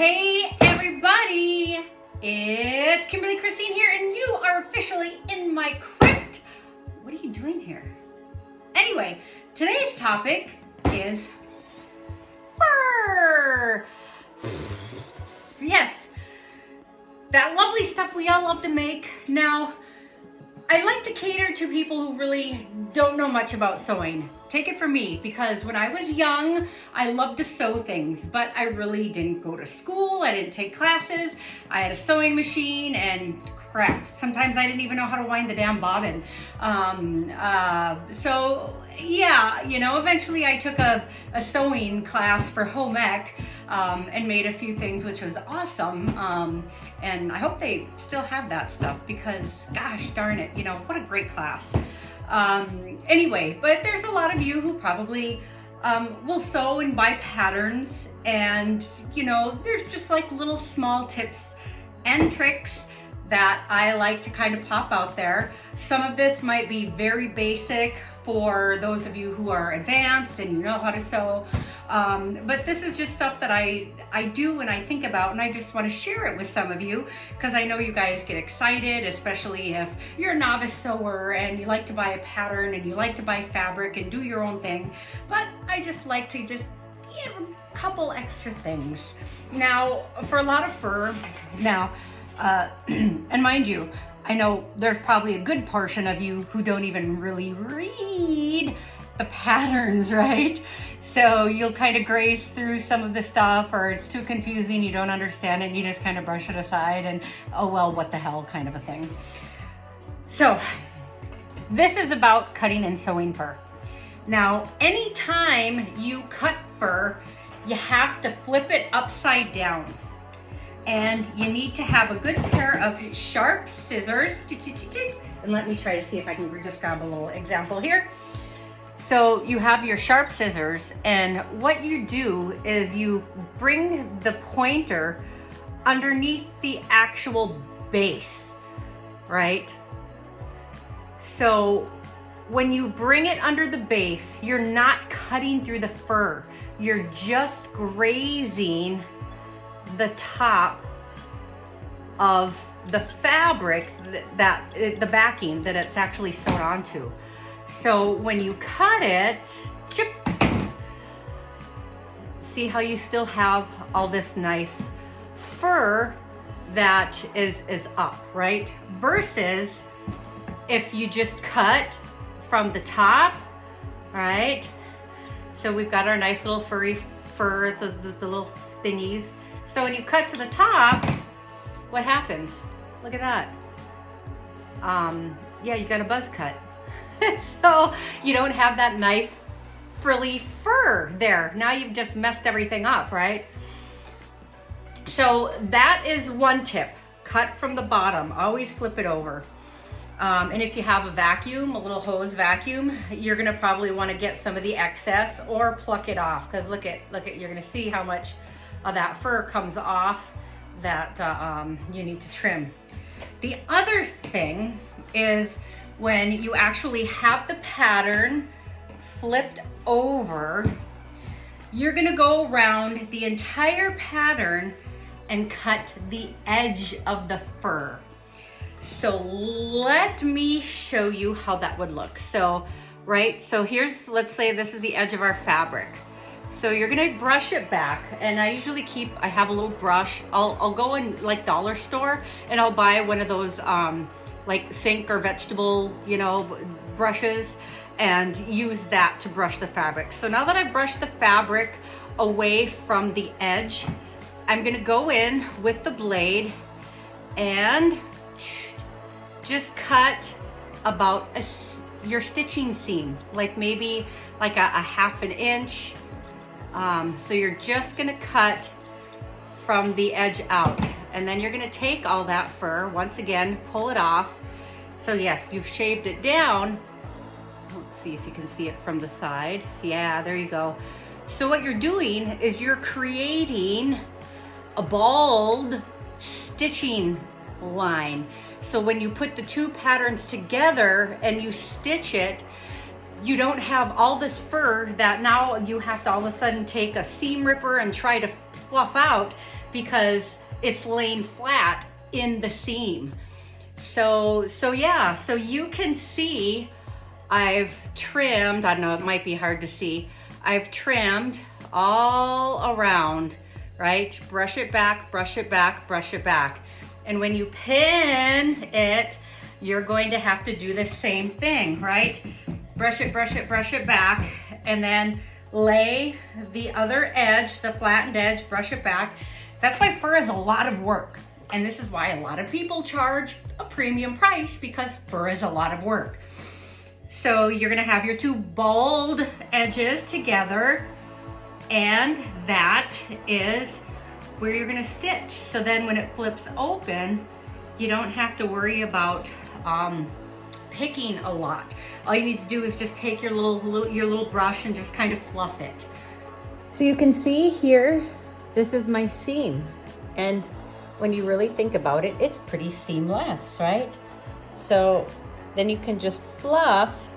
Hey everybody, it's Kimberly Christine here and you are officially in my crypt. What are you doing here? Anyway, today's topic is fur. Yes, that lovely stuff we all love to make. Now, I like to cater to people who really don't know much about sewing. Take it from me, because when I was young, I loved to sew things, but I really didn't go to school. I didn't take classes. I had a sewing machine and crap. Sometimes I didn't even know how to wind the damn bobbin. So yeah, eventually I took a sewing class for home ec and made a few things, which was awesome. And I hope they still have that stuff because gosh darn it, what a great class. Anyway, but there's a lot of you who probably will sew and buy patterns, and there's just like little small tips and tricks that I like to kind of pop out there. Some of this might be very basic for those of you who are advanced and you know how to sew, but this is just stuff that I do and I think about, and I just want to share it with some of you because I know you guys get excited, especially if you're a novice sewer and you like to buy a pattern and you like to buy fabric and do your own thing. But I just like to just give a couple extra things. Now, for a lot of fur, and mind you, I know there's probably a good portion of you who don't even really read the patterns, right? So you'll kind of graze through some of the stuff, or it's too confusing, you don't understand it, and you just kind of brush it aside and, oh well, what the hell kind of a thing. So this is about cutting and sewing fur. Now, anytime you cut fur, you have to flip it upside down. And you need to have a good pair of sharp scissors. And let me try to see if I can just grab a little example here. So you have your sharp scissors, and what you do is you bring the pointer underneath the actual base, right? So when you bring it under the base, you're not cutting through the fur. You're just grazing the top of the fabric that the backing that it's actually sewn onto. So when you cut it, see how you still have all this nice fur that is up, right? Versus if you just cut from the top, right? So we've got our nice little furry fur, the little thingies. So when you cut to the top, what happens? Look at that. Yeah, you got a buzz cut. So you don't have that nice frilly fur there. Now you've just messed everything up, right? So that is one tip. Cut from the bottom. Always flip it over. And if you have a vacuum, a little hose vacuum, you're gonna probably want to get some of the excess or pluck it off, because look at, you're gonna see how much of that fur comes off that you need to trim. The other thing is when you actually have the pattern flipped over, you're gonna go around the entire pattern and cut the edge of the fur. So let me show you how that would look. So, right, so here's, let's say this is the edge of our fabric. So you're gonna brush it back, and I usually I have a little brush. I'll go in like dollar store and I'll buy one of those like sink or vegetable, brushes, and use that to brush the fabric. So now that I've brushed the fabric away from the edge, I'm gonna go in with the blade and just cut about your stitching seam, like maybe like a half an inch. So you're just gonna cut from the edge out, and then you're gonna take all that fur, once again, pull it off. So yes, you've shaved it down. Let's see if you can see it from the side. Yeah, there you go. So what you're doing is you're creating a bald stitching line. So when you put the two patterns together and you stitch it, you don't have all this fur that now you have to all of a sudden take a seam ripper and try to fluff out. because it's laying flat in the seam. So yeah, so you can see I've trimmed, I don't know, it might be hard to see. I've trimmed all around, right? Brush it back, brush it back, brush it back. And when you pin it, you're going to have to do the same thing, right? Brush it, brush it, brush it back, and then lay the other edge, the flattened edge, brush it back. That's why fur is a lot of work. And this is why a lot of people charge a premium price, because fur is a lot of work. So you're gonna have your two bold edges together, and that is where you're gonna stitch. So then when it flips open, you don't have to worry about picking a lot. All you need to do is just take your little brush and just kind of fluff it. So you can see here, this is my seam. And when you really think about it, it's pretty seamless, right? So then you can just fluff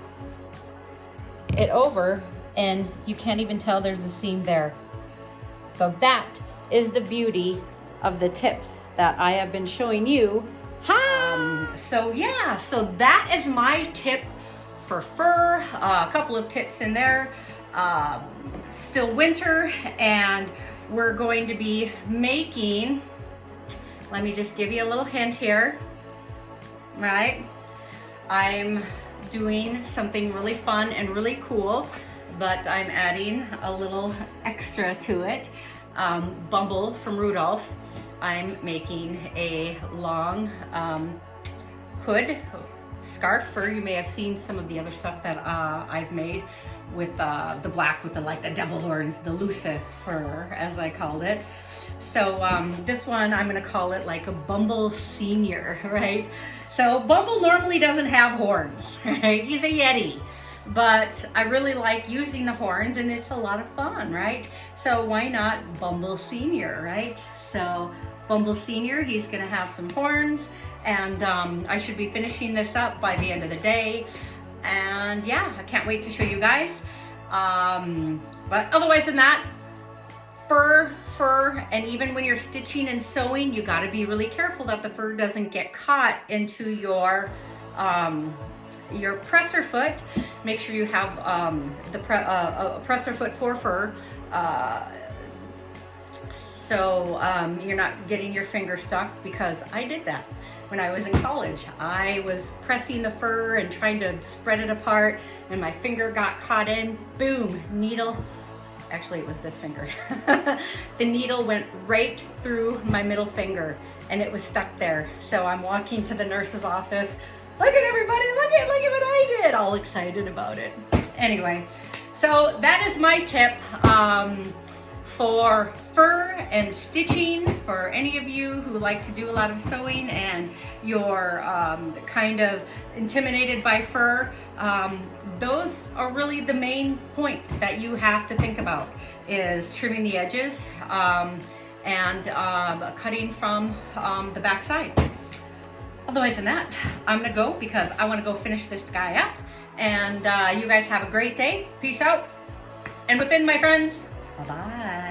it over and you can't even tell there's a seam there. So that is the beauty of the tips that I have been showing you. So yeah, so that is my tip for fur. A couple of tips in there. Still winter, and we're going to be making, let me just give you a little hint here, right? I'm doing something really fun and really cool, but I'm adding a little extra to it. Bumble from Rudolph. I'm making a long hood scarf fur. You may have seen some of the other stuff that I've made with the black with the devil horns, the Lucifer as I called it. So this one I'm gonna call it like a Bumble Senior, right? So Bumble normally doesn't have horns, right? He's a Yeti. But I really like using the horns, and it's a lot of fun, right? So why not Bumble Senior, right? So Bumble Senior, he's gonna have some horns, and I should be finishing this up by the end of the day. And yeah, I can't wait to show you guys. But otherwise than that, fur, and even when you're stitching and sewing, you gotta be really careful that the fur doesn't get caught into your presser foot. Make sure you have a presser foot for fur, so you're not getting your finger stuck, because I did that when I was in college. I was pressing the fur and trying to spread it apart, and my finger got caught in, boom, needle. Actually, it was this finger. The needle went right through my middle finger, and it was stuck there. So I'm walking to the nurse's office. Look at everybody, look at what I did. All excited about it. Anyway, so that is my tip for fur and stitching. For any of you who like to do a lot of sewing and you're kind of intimidated by fur, those are really the main points that you have to think about, is trimming the edges and cutting from the back side. Otherwise than that, I'm gonna go, because I wanna go finish this guy up. And you guys have a great day. Peace out. And within, my friends, bye-bye.